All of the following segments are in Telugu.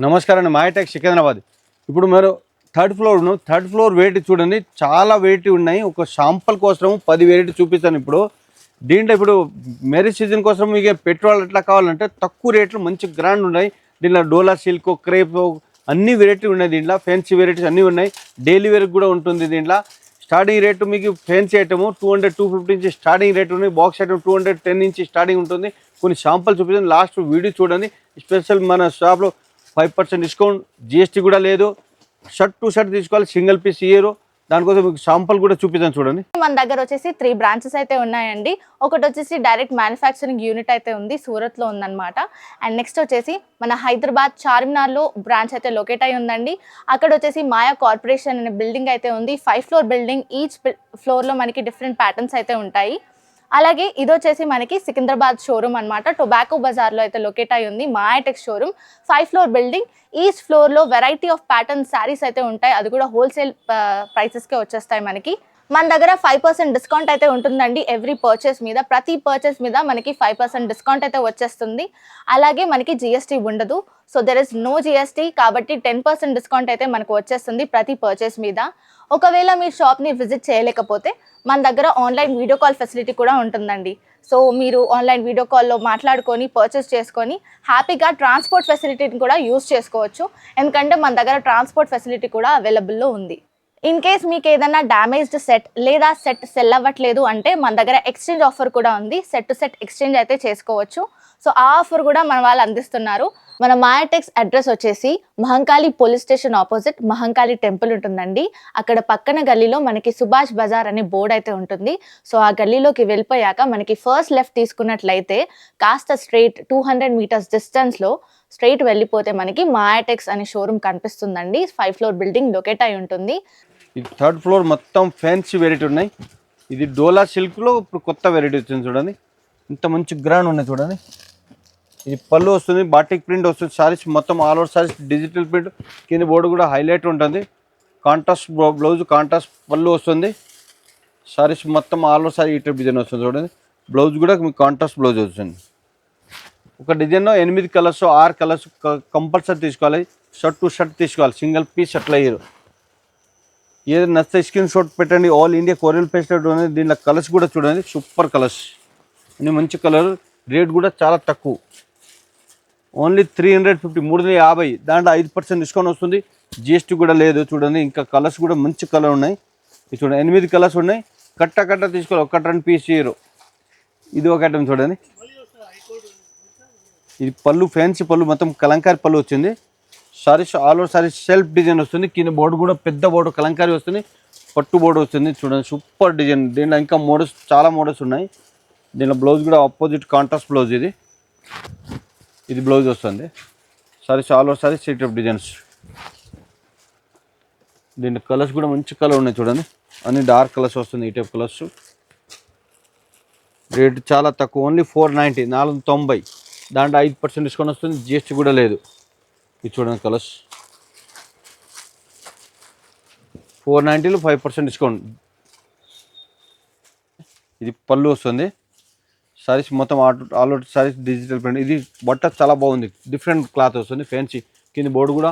నమస్కారం అండి. మాయటెక్ సికింద్రాబాద్. ఇప్పుడు మీరు థర్డ్ ఫ్లోర్ వెయిట్ చూడండి, చాలా వెయిట్ ఉన్నాయి. ఒక శాంపుల్ కోసం 10 వెరైటీ చూపిస్తాను. దీంట్లో మ్యారేజ్ సీజన్ కోసం మీకు పెట్రోల్ ఎట్లా కావాలంటే తక్కువ రేట్లు మంచి గ్రాండ్ ఉన్నాయి. దీంట్లో డోలా సిల్క్, క్రేప్ అన్ని వెరైటీ ఉన్నాయి. దీంట్లో ఫ్యాన్సీ వెరైటీస్ అన్నీ ఉన్నాయి. డైలీ వేర్ కూడా ఉంటుంది. దీంట్లో స్టార్టింగ్ రేటు మీకు ఫ్యాన్సీ ఐటమ్ 200-250 నుంచి స్టార్టింగ్ రేట్ ఉన్నాయి. బాక్స్ ఐటమ్ 210 నుంచి స్టార్టింగ్ ఉంటుంది. కొన్ని శాంపుల్ చూపిస్తాను, లాస్ట్ వీడియో చూడండి. స్పెషల్ మన షాప్లో 5% డిస్కౌంట్, జిఎస్టీ కూడా లేదు. షర్ట్ టు షర్ట్ తీసుకోవాలి, సింగిల్ పీస్ ఇయర్. దానికోసం మీకు శాంపుల్ కూడా చూపిస్తాను చూడండి. మన దగ్గర వచ్చేసి 3 బ్రాంచెస్ అయితే ఉన్నాయండి. ఒకటి వచ్చేసి డైరెక్ట్ మ్యానుఫ్యాక్చరింగ్ యూనిట్ అయితే ఉంది, సూరత్లో ఉందన్నమాట. అండ్ నెక్స్ట్ వచ్చేసి మన హైదరాబాద్ చార్మినార్లో బ్రాంచ్ అయితే లొకేట్ అయి ఉందండి. అక్కడ వచ్చేసి మాయా కార్పొరేషన్ అనే బిల్డింగ్ అయితే ఉంది. 5 ఫ్లోర్ బిల్డింగ్. ఈచ్ ఫ్లోర్లో మనకి డిఫరెంట్ ప్యాటర్న్స్ అయితే ఉంటాయి. అలాగే ఇది వచ్చేసి మనకి సికింద్రాబాద్ షోరూమ్ అనమాట. టొబాకో బజార్లో అయితే లొకేట్ అయి ఉంది మాయాటెక్ షోరూమ్. 5 floor building. ఈచ్ ఫ్లోర్లో వెరైటీ ఆఫ్ ప్యాటర్న్ శారీస్ అయితే ఉంటాయి. అది కూడా హోల్సేల్ ప్రైసెస్కే వచ్చేస్తాయి మనకి. మన దగ్గర 5% డిస్కౌంట్ అయితే ఉంటుందండి ఎవ్రీ పర్చేస్ మీద. ప్రతి పర్చేస్ మీద మనకి 5% డిస్కౌంట్ అయితే వచ్చేస్తుంది. అలాగే మనకి జిఎస్టీ ఉండదు. So there is no GST, కాబట్టి 10% డిస్కౌంట్ అయితే మనకు వచ్చేస్తుంది ప్రతి పర్చేస్ మీద. ఒకవేళ మీ షాప్ని విజిట్ చేయలేకపోతే మన దగ్గర ఆన్లైన్ వీడియో కాల్ ఫెసిలిటీ కూడా ఉంటుందండి. సో మీరు ఆన్లైన్ వీడియో కాల్లో మాట్లాడుకొని పర్చేస్ చేసుకొని హ్యాపీగా ట్రాన్స్పోర్ట్ ఫెసిలిటీని కూడా యూజ్ చేసుకోవచ్చు. ఎందుకంటే మన దగ్గర ట్రాన్స్పోర్ట్ ఫెసిలిటీ కూడా అవైలబుల్లో ఉంది. ఇన్ కేస్ మీకు ఏదైనా డ్యామేజ్డ్ సెట్ లేదా సెట్ సెల్ అవ్వట్లేదు అంటే మన దగ్గర ఎక్స్చేంజ్ ఆఫర్ కూడా ఉంది. సెట్ టు సెట్ ఎక్స్చేంజ్ అయితే చేసుకోవచ్చు. సో ఆ ఆఫర్ కూడా మన వాళ్ళు అందిస్తున్నారు. మన మాయాటెక్స్ అడ్రస్ వచ్చేసి Mahankali police station opposite Mahankali temple ఉంటుందండి. అక్కడ పక్కన గల్లీలో మనకి సుభాష్ బజార్ అనే బోర్డు అయితే ఉంటుంది. సో ఆ గల్లీలోకి వెళ్ళిపోయాక మనకి ఫస్ట్ లెఫ్ట్ తీసుకున్నట్లయితే కాస్త స్ట్రైట్ 200 మీటర్స్ డిస్టెన్స్లో స్ట్రైట్ వెళ్ళిపోతే మనకి మాయాటెక్స్ అనే షోరూమ్ కనిపిస్తుందండి. 5 ఫ్లోర్ బిల్డింగ్ లొకేట్ అయి ఉంటుంది. ఇది థర్డ్ ఫ్లోర్ మొత్తం ఫ్యాన్సీ వెరైటీ ఉన్నాయి. ఇది డోలా సిల్క్లో ఇప్పుడు కొత్త వెరైటీ వచ్చింది చూడండి. ఇంత మంచి గ్రాండ్ ఉన్నాయి చూడండి. ఇది పళ్ళు వస్తుంది, బాటిక్ ప్రింట్ వస్తుంది. సారీస్ మొత్తం all over saris digital print. కింద బోర్డు కూడా హైలైట్ ఉంటుంది. కాంట్రాస్ట్ బ్లౌజ్, కాంట్రాస్ట్ పళ్ళు వస్తుంది. సారీస్ మొత్తం ఆల్ ఓవర్ సారీ ఈ టైప్ డిజైన్ వస్తుంది చూడండి. బ్లౌజ్ కూడా మీకు కాంట్రాస్ట్ బ్లౌజ్ వస్తుంది. ఒక డిజైన్లో 8 కలర్స్ 6 కలర్స్ కంపల్సరీ తీసుకోవాలి. షర్ట్ టు షర్ట్ తీసుకోవాలి, సింగిల్ పీస్ అట్లా అయ్యారు. ఏది నచ్చితే స్క్రీన్ షాట్ పెట్టండి. ఆల్ ఇండియా కొరియర్ పేస్టెడ్ ఉంది. దీనిలో కలర్స్ కూడా చూడండి, సూపర్ కలర్స్ అన్ని మంచి కలర్. రేట్ కూడా చాలా తక్కువ, ఓన్లీ 350, 350. దాంట్లో 5% డిస్కౌంట్ వస్తుంది, జిఎస్టీ కూడా లేదు చూడండి. ఇంకా కలర్స్ కూడా మంచి కలర్ ఉన్నాయి. ఇది చూడండి, 8 కలర్స్ ఉన్నాయి. కట్ట తీసుకోవాలి, 1-2 పీస్ ఇయరు. ఇది ఒక ఐటమ్ చూడండి. ఇది పళ్ళు ఫ్యాన్సీ పళ్ళు, మొత్తం కలంకారీ పళ్ళు వచ్చింది. Saris all over saris self design వస్తుంది. కింద బోర్డు కూడా పెద్ద బోర్డు కలంకారీ వస్తుంది, పట్టు బోర్డు వస్తుంది చూడండి. Super design. దీంట్లో ఇంకా మోడల్స్, చాలా మోడల్స్ ఉన్నాయి. దీంట్లో బ్లౌజ్ కూడా ఆపోజిట్ కాంట్రాస్ట్ బ్లౌజ్. ఇది బ్లౌజ్ వస్తుంది. సారీస్ ఆల్ ఓవర్ సారీస్ ఈ టైప్ డిజైన్స్. దీంట్లో కలర్స్ కూడా మంచి కలర్ ఉన్నాయి చూడండి. అన్ని డార్క్ కలర్స్ వస్తుంది, ఈ టైప్ కలర్స్. రేట్ చాలా తక్కువ, ఓన్లీ 490, 490. దాంట్లో 5% డిస్కౌంట్ వస్తుంది, జిఎస్టీ కూడా లేదు. ఇది చూడండి కలర్స్, 490లో 5% డిస్కౌంట్. ఇది పళ్ళు వస్తుంది. సారీస్ మొత్తం all out saris digital print. ఇది బట్ట చాలా బాగుంది, డిఫరెంట్ క్లాత్ వస్తుంది, ఫ్యాన్సీ. కింద బోర్డు కూడా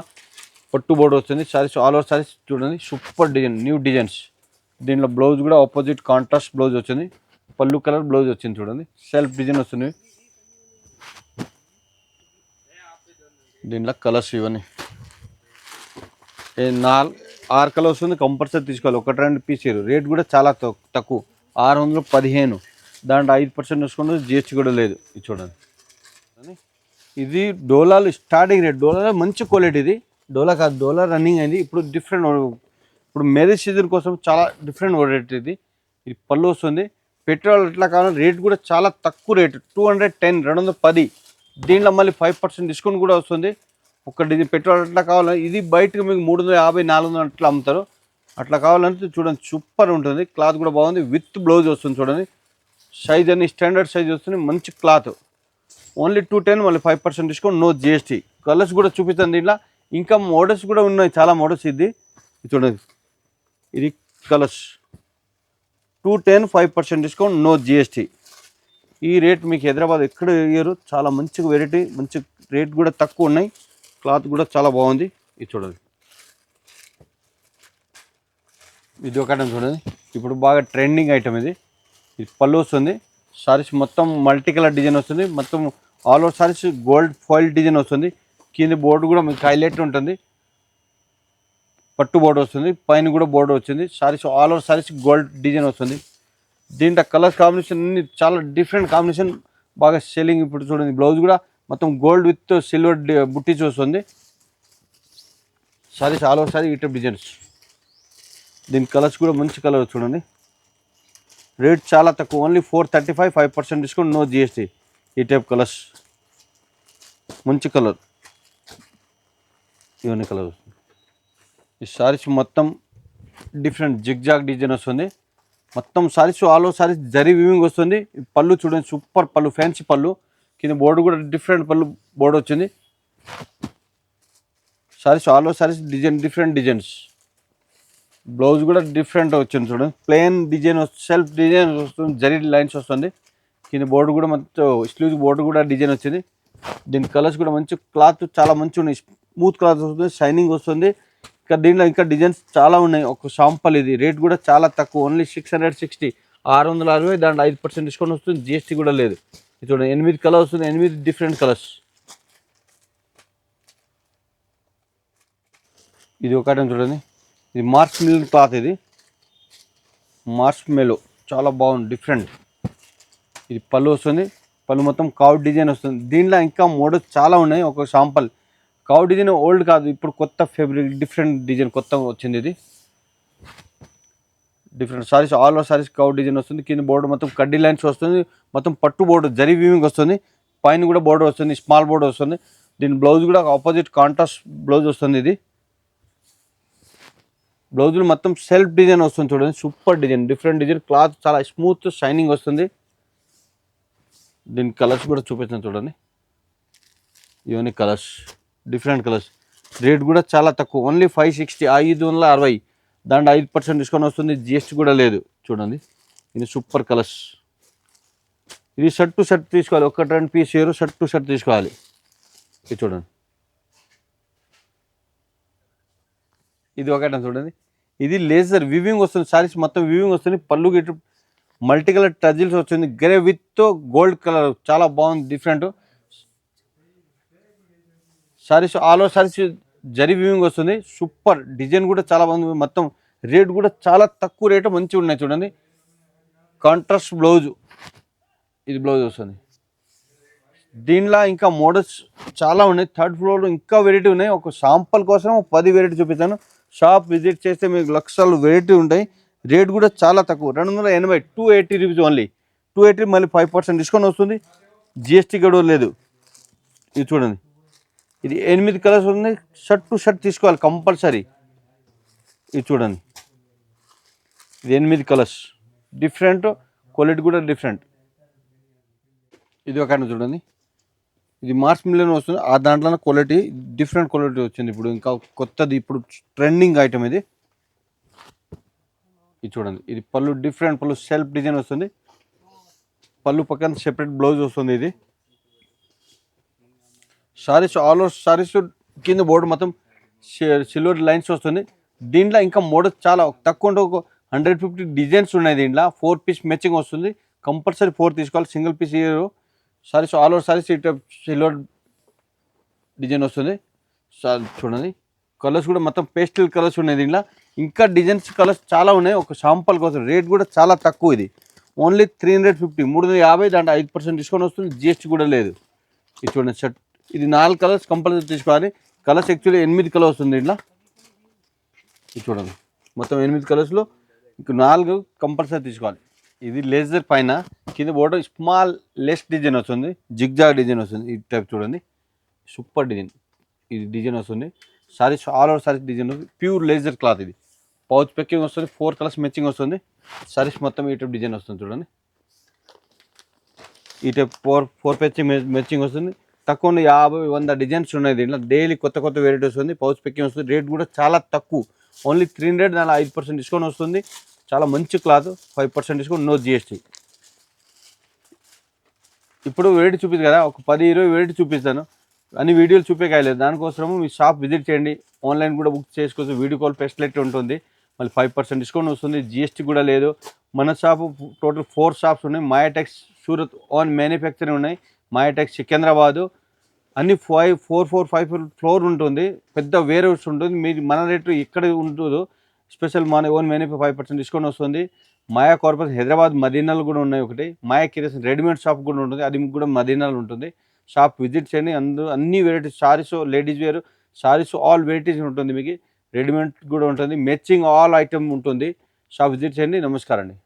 పట్టు బోర్డు వస్తుంది. సారీస్ ఆల్ ఓవర్ సారీస్ చూడండి, సూపర్ డిజైన్, న్యూ డిజైన్స్. దీంట్లో బ్లౌజ్ కూడా ఆపోజిట్ కాంట్రాస్ట్ బ్లౌజ్ వచ్చింది, పళ్ళు కలర్ బ్లౌజ్ వచ్చింది చూడండి. సెల్ఫ్ డిజైన్ వస్తుంది. దీంట్లో కలర్స్ ఇవన్నీ 6 కలర్ వస్తుంది, కంపల్సరీ తీసుకోవాలి. 1-2 పీస్ ఇయర్. రేట్ కూడా చాలా తక్కువ, 615. దాంట్లో 5% డిస్కౌంట్, జిఎస్టీ కూడా లేదు. ఇది చూడండి. ఇది డోలాలు స్టార్టింగ్ రేట్. డోలాలో మంచి క్వాలిటీ. ఇది డోలా కాదు, డోలా రన్నింగ్ అయింది. ఇప్పుడు మ్యారేజ్ సీజన్ కోసం చాలా డిఫరెంట్ రేట్ ఇది. ఇది పళ్ళు వస్తుంది. పెట్రోల్ ఎట్లా కావాలి, రేట్ కూడా చాలా తక్కువ రేటు, 210, 210. దీంట్లో మళ్ళీ 5% డిస్కౌంట్ కూడా వస్తుంది. ఇది పెట్రోల్ ఎట్లా కావాలి, ఇది బయటకు మీకు 350, 400 అట్లా అమ్ముతారు. అట్లా కావాలంటే చూడండి, సూపర్ ఉంటుంది. క్లాత్ కూడా బాగుంది, విత్ బ్లౌజ్ వస్తుంది చూడండి. సైజ్ అన్ని స్టాండర్డ్ సైజ్ వస్తుంది, మంచి క్లాత్. ఓన్లీ 210, మళ్ళీ 5% డిస్కౌంట్, నో జిఎస్టీ. కలర్స్ కూడా చూపిస్తాను. దీంట్లో ఇంకా మోడల్స్ కూడా ఉన్నాయి, చాలా మోడల్స్. ఇది చూడండి, ఇది కలర్స్ 210, 5% డిస్కౌంట్, నో జిఎస్టీ. ఈ రేట్ మీకు హైదరాబాద్ ఎక్కడ ఇయ్యరు. చాలా మంచి వెరైటీ, మంచి రేట్ కూడా తక్కువ ఉన్నాయి. క్లాత్ కూడా చాలా బాగుంది. ఇది చూడండి, ఇది ఒక ఐటమ్ చూడండి. ఇప్పుడు బాగా ట్రెండింగ్ ఐటమ్ ఇది. ఇది పళ్ళు వస్తుంది. సారీస్ మొత్తం మల్టీ కలర్ డిజైన్ వస్తుంది. మొత్తం all over saris gold foil design వస్తుంది. కింద బోర్డు కూడా మీకు హైలైట్ ఉంటుంది. పట్టు బోర్డు వస్తుంది, పైన కూడా బోర్డు వచ్చింది. Saris all over saris gold design వస్తుంది. దీంట్లో కలర్స్ కాంబినేషన్ అన్ని చాలా డిఫరెంట్ కాంబినేషన్, బాగా సెల్లింగ్. ఇప్పుడు చూడండి, బ్లౌజ్ కూడా మొత్తం గోల్డ్ విత్ సిల్వర్ బుట్టీస్ వస్తుంది. సారీస్ ఆల్ ఓవర్ సారీ ఈ టైప్ డిజైన్స్. దీని కలర్స్ కూడా మంచి కలర్ చూడండి. రేట్ చాలా తక్కువ, ఓన్లీ 435, 5% డిస్కౌంట్, నో జిఎస్టీ. ఈ టైప్ కలర్స్ మంచి కలర్, ఇవన్నీ కలర్ వస్తుంది. ఈ సారీస్ మొత్తం డిఫరెంట్ జిగ్జాగ్ డిజైన్ వస్తుంది. మొత్తం saris all over saris zari weaving వస్తుంది. పళ్ళు చూడండి, సూపర్ పళ్ళు, ఫ్యాన్సీ పళ్ళు. కింద బోర్డు కూడా డిఫరెంట్ పళ్ళు బోర్డు వచ్చింది. Saris all over sarees design different designs. Blouse కూడా డిఫరెంట్ వచ్చింది చూడండి. ప్లెయిన్ డిజైన్ సెల్ఫ్ డిజైన్ వస్తుంది, జరీ లైన్స్ వస్తుంది. కింద బోర్డు కూడా మొత్తం స్లీవ్ బోర్డు కూడా డిజైన్ వచ్చింది. దీని కలర్స్ కూడా మంచి, క్లాత్ చాలా మంచి ఉన్నాయి. స్మూత్ క్లాత్ వస్తుంది, షైనింగ్ వస్తుంది. ఇంకా దీంట్లో ఇంకా డిజైన్స్ చాలా ఉన్నాయి. ఒక శాంపల్ ఇది. రేట్ కూడా చాలా తక్కువ, ఓన్లీ 660, 660. దాంట్లో 5% డిస్కౌంట్ వస్తుంది, జిఎస్టీ కూడా లేదు. ఇది చూడండి, 8 కలర్ వస్తుంది, 8 డిఫరెంట్ కలర్స్. ఇది ఒక ఐటమ్ చూడండి. ఇది మార్చ్ మిల్ క్లాత్. ఇది మార్చ్ మెలో చాలా బాగుంది, డిఫరెంట్. ఇది పళ్ళు వస్తుంది. పళ్ళు మొత్తం కావ్ డిజైన్ వస్తుంది. దీంట్లో ఇంకా మోడల్స్ చాలా ఉన్నాయి. ఒక శాంపల్ కావ్ డిజైన్ ఓల్డ్ కాదు, ఇప్పుడు కొత్త ఫెబ్రిక్ డిఫరెంట్ డిజైన్ కొత్తగా వచ్చింది. ఇది different sarees all over sarees కావ్ డిజైన్ వస్తుంది. కింద బోర్డు మొత్తం కడ్డీ లైన్స్ వస్తుంది. మొత్తం పట్టు బోర్డు జరీ వీవింగ్ వస్తుంది. పైన కూడా బోర్డు వస్తుంది, స్మాల్ బోర్డు వస్తుంది. దీని బ్లౌజ్ కూడా ఆపోజిట్ కాంట్రాస్ట్ బ్లౌజ్ వస్తుంది. ఇది బ్లౌజులు మొత్తం సెల్ఫ్ డిజైన్ వస్తుంది చూడండి, super design, different design. Cloth చాలా స్మూత్ షైనింగ్ వస్తుంది. దీని కలర్స్ కూడా చూపిస్తాను చూడండి. ఇవన్నీ కలర్స్ డిఫరెంట్ కలర్స్. రేట్ కూడా చాలా తక్కువ, ఓన్లీ 560, 560. దాంట్లో 5% డిస్కౌంట్ వస్తుంది, జిఎస్టీ కూడా లేదు. చూడండి, ఇది సూపర్ కలర్స్. ఇది షర్ట్ టు షర్ట్ తీసుకోవాలి, ఒక 2 పీస్ షర్ట్ టు షర్ట్ తీసుకోవాలి. ఇది చూడండి, ఇది ఒక ఐటమ్ చూడండి. ఇది లేజర్ వివింగ్ వస్తుంది. సారీస్ మొత్తం వివింగ్ వస్తుంది. పళ్ళు గిట్టు మల్టీ కలర్ టజిల్స్ వచ్చింది. గ్రే విత్ గోల్డ్ కలర్, చాలా బాగుంది, different. Sarees all over saris zari weaving వస్తుంది. సూపర్ డిజైన్ కూడా చాలా బాగుంది. మొత్తం రేట్ కూడా చాలా తక్కువ రేటు, మంచిగా ఉన్నాయి చూడండి. కాంట్రాస్ట్ బ్లౌజ్, ఇది బ్లౌజ్ వస్తుంది. దీనిలో ఇంకా మోడల్స్ చాలా ఉన్నాయి. 3rd ఫ్లోర్లో ఇంకా వెరైటీ ఉన్నాయి. ఒక శాంపల్ కోసం 10 వెరైటీ చూపిస్తాను. షాప్ విజిట్ చేస్తే మీకు లక్షలు వెరైటీ ఉంటాయి. రేట్ కూడా చాలా తక్కువ, 280, 280 రూపీస్ ఓన్లీ. 280 మళ్ళీ 5% డిస్కౌంట్ వస్తుంది, జిఎస్టీ కూడా లేదు. ఇది చూడండి, ఇది 8 కలర్స్ ఉన్నాయి. షర్ట్ టు షర్ట్ తీసుకోవాలి కంపల్సరీ. ఇది చూడండి, ఇది 8 కలర్స్, డిఫరెంట్ క్వాలిటీ కూడా డిఫరెంట్. ఇది ఒక చూడండి, ఇది మార్చ్ మిలియన్ వస్తుంది. ఆ దాంట్లో క్వాలిటీ డిఫరెంట్ క్వాలిటీ వచ్చింది. ఇప్పుడు ఇంకా కొత్తది, ఇప్పుడు ట్రెండింగ్ ఐటమ్ ఇది. ఇది చూడండి, ఇది పళ్ళు డిఫరెంట్ పళ్ళు, సెల్ఫ్ డిజైన్ వస్తుంది. పళ్ళు పక్కన సెపరేట్ బ్లౌజ్ వస్తుంది. ఇది సారీస్ ఆల్ ఓవర్ సారీస్ కింద బోర్డు మొత్తం సిల్వర్ లైన్స్ వస్తుంది. దీంట్లో ఇంకా మోడల్స్ చాలా తక్కువ ఉంటే ఒక 150 డిజైన్స్ ఉన్నాయి. దీంట్లో 4 పీస్ మ్యాచింగ్ వస్తుంది. కంపల్సరీ 4 తీసుకోవాలి, single piece year. Saris all over saris ఇట్లా సిల్వర్ డిజైన్ వస్తుంది. చూడండి, కలర్స్ కూడా మొత్తం పేస్టల్ కలర్స్ ఉన్నాయి. దీంట్లో ఇంకా డిజైన్స్ కలర్స్ చాలా ఉన్నాయి. ఒక శాంపల్ కోసం రేట్ కూడా చాలా తక్కువ. ఇది ఓన్లీ 350, 350. దాంట్లో 5% డిస్కౌంట్ వస్తుంది, జిఎస్టీ కూడా లేదు. ఇది చూడండి షర్ట్, ఇది 4 కలర్స్ కంపల్సరీ తీసుకోవాలి. కలర్స్ యాక్చువల్లీ 8 కలర్ వస్తుంది దీంట్లో. ఇది చూడండి, మొత్తం 8 కలర్స్లో ఇంక 4 కంపల్సరీ తీసుకోవాలి. ఇది లేజర్ పైన కింద బోర్డు స్మాల్ లెస్ డిజైన్ వస్తుంది, జిగ్జాగ్ డిజైన్ వస్తుంది. ఈ టైప్ చూడండి, సూపర్ డిజైన్. ఇది డిజైన్ వస్తుంది. Sarees all over sarees design వస్తుంది. Pure laser cloth. ఇది పౌచ్ ప్యాకింగ్ వస్తుంది. 4 కలర్స్ మ్యాచింగ్ వస్తుంది. సారీస్ మొత్తం ఈ టైప్ డిజైన్ వస్తుంది చూడండి. ఈ టైప్ 4 ప్యాచింగ్ మ్యాచింగ్ వస్తుంది. తక్కువ 50, 100 డిజైన్స్ ఉన్నాయి. దీంట్లో డైలీ కొత్త కొత్త వెరైటీ వస్తుంది. పౌచ్ ప్యాకింగ్ వస్తుంది. రేట్ కూడా చాలా తక్కువ, ఓన్లీ 300. దానిలో 5% డిస్కౌంట్ వస్తుంది. చాలా మంచి క్లాత్, 5% డిస్కౌంట్, నో జిఎస్టీ. ఇప్పుడు వెరైటీ చూపిస్తుంది కదా, ఒక 10, 20 వెరైటీ చూపిస్తాను. అన్ని వీడియోలు చూపేకాయలేదు, దానికోసము మీ షాప్ విజిట్ చేయండి. ఆన్లైన్ కూడా బుక్ చేసుకోవచ్చు, వీడియో కాల్ ఫెసిలిటీ ఉంటుంది, మళ్ళీ 5% డిస్కౌంట్ వస్తుంది, జిఎస్టీ కూడా లేదు. మన షాపు టోటల్ 4 షాప్స్ ఉన్నాయి. మాయాటెక్స్ సూరత్ ఓన్ మ్యానుఫ్యాక్చరింగ్ ఉన్నాయి, మాయాటెక్స్ సికింద్రాబాదు అన్ని 5 ఫ్లోర్ ఉంటుంది, పెద్ద వేర్ హౌస్ ఉంటుంది. మీరు మన రేటు ఇక్కడ ఉంటుందో స్పెషల్ మన ఓన్ మ్యానుఫ్యాక్చర్ 5% డిస్కౌంట్ వస్తుంది. మాయా కార్పొరేషన్ హైదరాబాద్ మదీనాలు కూడా ఉన్నాయి ఒకటి. మాయా కిరేషన్ రెడీమేడ్ షాప్ కూడా ఉంటుంది, అది కూడా మదీనాలు ఉంటుంది. షాప్ విజిట్ చేయండి. అన్ని varieties saris, ladies wear saris all varieties ఉంటుంది. మీకు రెడీమేడ్ కూడా ఉంటుంది, మ్యాచింగ్ ఆల్ ఐటమ్ ఉంటుంది. షాప్ విజిట్ చేయండి. నమస్కారం అండి.